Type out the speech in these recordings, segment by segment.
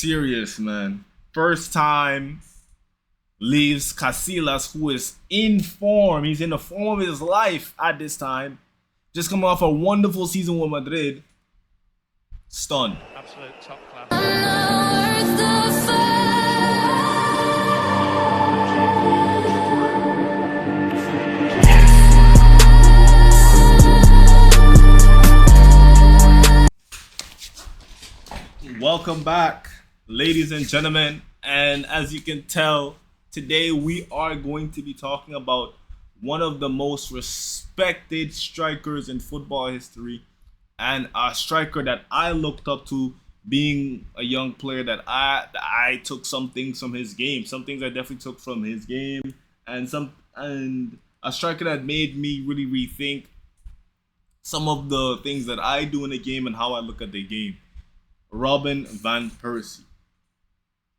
Serious, man. First time leaves Casillas, who is in form. He's in the form of his life at this time. Just coming off a wonderful season with Madrid. Stunned. Absolute top class. Welcome back, ladies and gentlemen. And as you can tell, today we are going to be talking about one of the most respected strikers in football history, and a striker that I looked up to being a young player. That I took some things from his game. Some things I definitely took from his game, and a striker that made me really rethink some of the things that I do in the game and how I look at the game. Robin van Persie.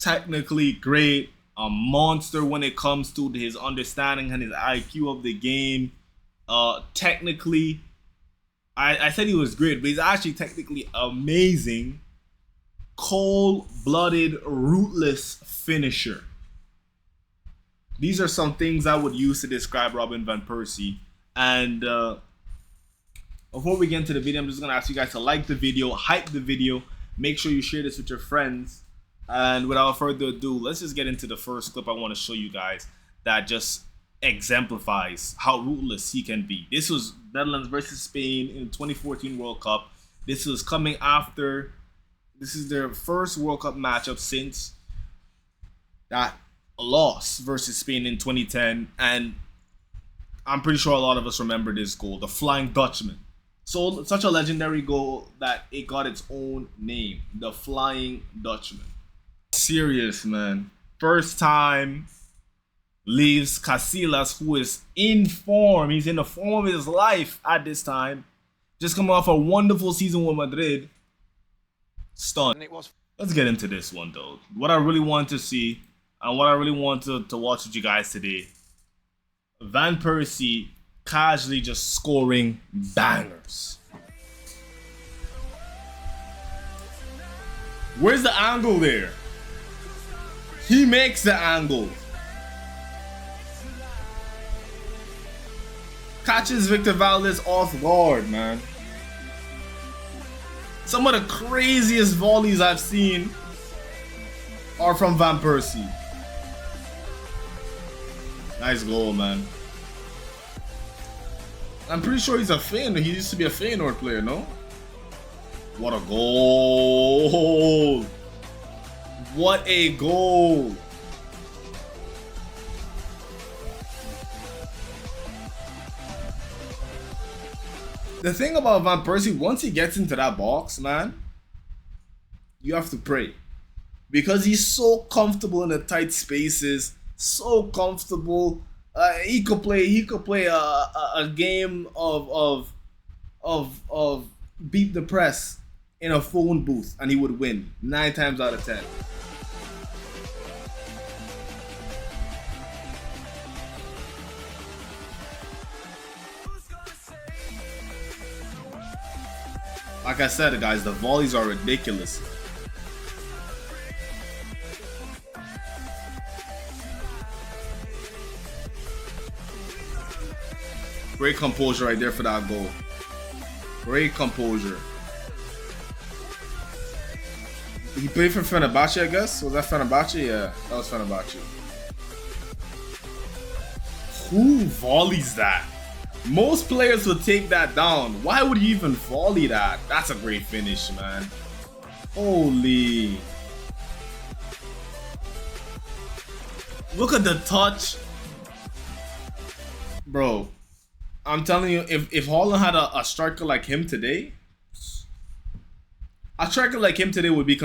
Technically great, a monster when it comes to his understanding and his IQ of the game. Technically, I said he was great, but he's actually technically amazing. Cold-blooded, ruthless finisher. These are some things I would use to describe Robin van Persie. And before we get into the video, I'm just going to ask you guys to like the video, hype the video. Make sure you share this with your friends. And without further ado, let's just get into the first clip I want to show you guys that just exemplifies how ruthless he can be. This was Netherlands versus Spain in the 2014 World Cup. This was coming after, this is their first World Cup matchup since that loss versus Spain in 2010. And I'm pretty sure a lot of us remember this goal, the Flying Dutchman. So such a legendary goal that it got its own name, the Flying Dutchman. Serious, man. First time leaves Casillas, who is in form. He's in the form of his life at this time. Just coming off a wonderful season with Madrid. Stunned. Let's get into this one though. What I really want to see and what I really want to watch with you guys today. Van Persie casually just scoring bangers. Where's the angle there? He makes the angle. Catches Victor Valdez off guard, man. Some of the craziest volleys I've seen are from Van Persie. Nice goal, man. I'm pretty sure he's a Feyenoord. He used to be a Feyenoord player, no? What a goal! What a goal! The thing about Van Persie, once he gets into that box, man, you have to pray. Because he's so comfortable in the tight spaces, so comfortable. He could play a game of beat the press in a phone booth and he would win 9 times out of 10. Like I said, guys, the volleys are ridiculous. Great composure right there for that goal. Great composure. He played for Fenerbahce, I guess? Was that Fenerbahce? Yeah, that was Fenerbahce. Who volleys that? Most players would take that down. Why would you even volley that? That's a great finish, man. Holy. Look at the touch. Bro. I'm telling you, if Haaland had a striker like him today, a striker like him today would be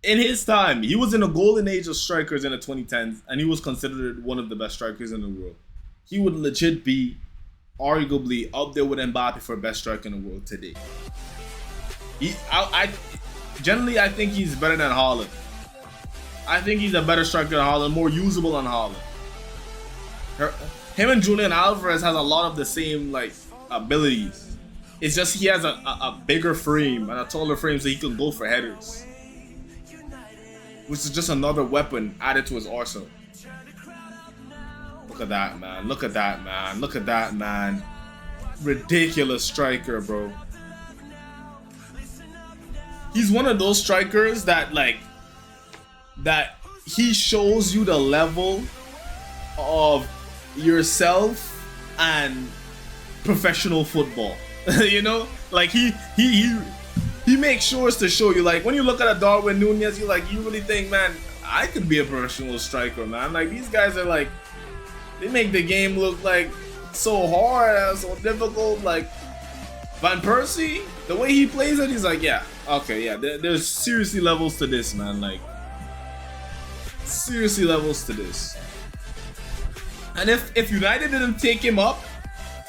in his time. He was in the golden age of strikers in the 2010s, and he was considered one of the best strikers in the world. He would legit be arguably up there with Mbappe for best striker in the world today. Generally, I think he's better than Haaland. I think he's a better striker than Haaland, more usable than Haaland. Him and Julian Alvarez has a lot of the same abilities. It's just he has a bigger frame and a taller frame, so he can go for headers. which is just another weapon added to his arsenal. Look at that, man. Look at that, man. Look at that, man. Ridiculous striker, bro. He's one of those strikers that, like, that he shows you the level of yourself and professional football. You know, like he makes sure to show you, like, when you look at a Darwin Nunez, you really think, man, I could be a professional striker, man. Like, these guys are like, they make the game look like so hard and so difficult. Like Van Persie, the way he plays it, he's like, yeah, okay, yeah, there's seriously levels to this, man. Like, seriously levels to this. And if United didn't take him up,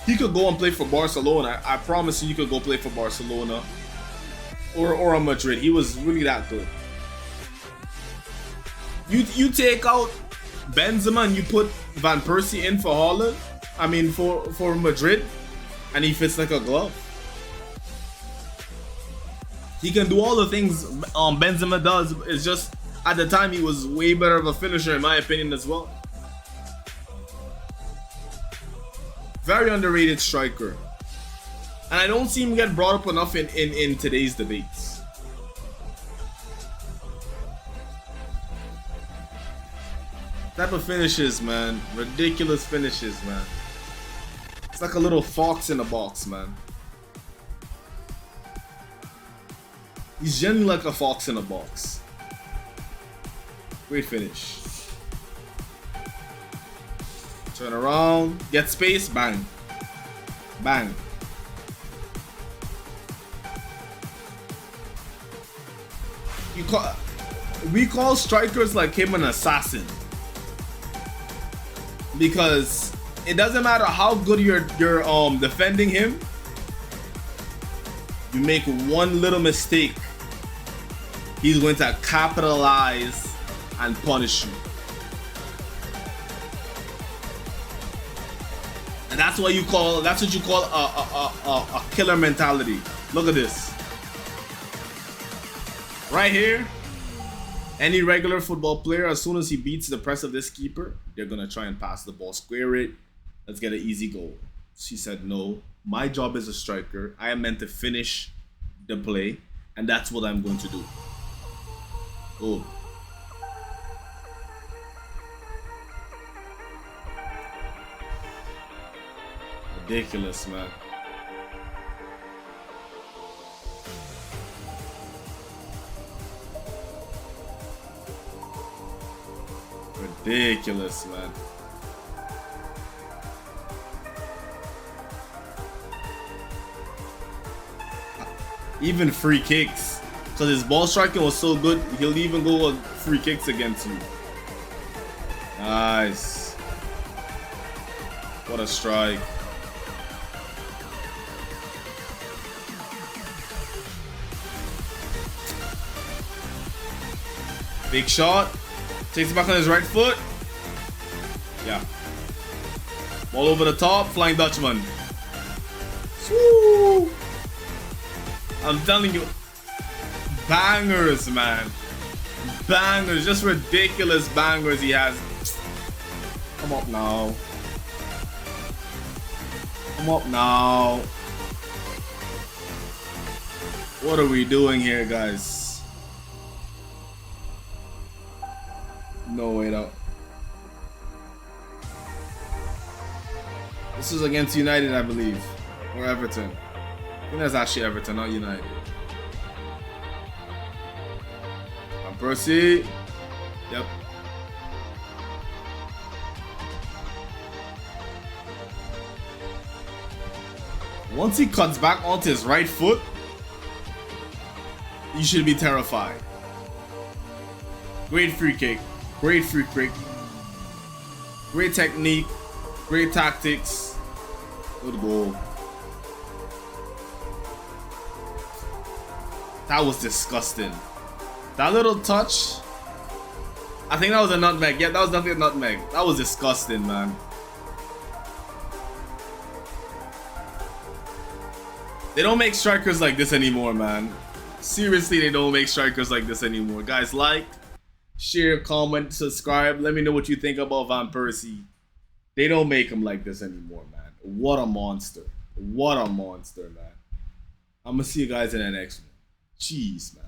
he could go and play for Barcelona. I promise you, he could go play for Barcelona or Madrid. He was really that good. You take out Benzema and you put Van Persie in for Holland, I mean for Madrid, and he fits like a glove. He can do all the things Benzema does. It's just at the time he was way better of a finisher, in my opinion, as well. Very underrated striker. And I don't see him get brought up enough in today's debates. Type of finishes, man. Ridiculous finishes, man. It's like a little fox in a box, man. He's genuinely like a fox in a box. Great finish. Turn around, get space, bang. Bang. We call strikers like him an assassin. Because it doesn't matter how good you're defending him. You make one little mistake, he's going to capitalize and punish you. And that's what you call a killer mentality. Look at this. Right here, any regular football player, as soon as he beats the press of this keeper, they're gonna try and pass the ball, square it. Let's get an easy goal. She said, no, my job as a striker, I am meant to finish the play, and that's what I'm going to do. Oh. Ridiculous, man. Ridiculous, man. Even free kicks, because his ball striking was so good, he'll even go with free kicks against you. Nice. What a strike. Big shot. Takes it back on his right foot. Yeah. Ball over the top. Flying Dutchman. Woo! I'm telling you. Bangers, man. Bangers. Just ridiculous bangers he has. Come up now. Come up now. What are we doing here, guys? No way out. This is against United, I believe. Or Everton. I think that's actually Everton, not United. Van Persie. Yep. Once he cuts back onto his right foot, you should be terrified. Great free kick. Great free kick. Great technique. Great tactics. Good goal. That was disgusting. That little touch. I think that was a nutmeg. Yeah, that was definitely a nutmeg. That was disgusting, man. They don't make strikers like this anymore, man. Seriously, they don't make strikers like this anymore. Guys, like, share, comment, subscribe. Let me know what you think about Van Persie. They don't make him like this anymore, man. What a monster. What a monster, man. I'm going to see you guys in the next one. Jeez, man.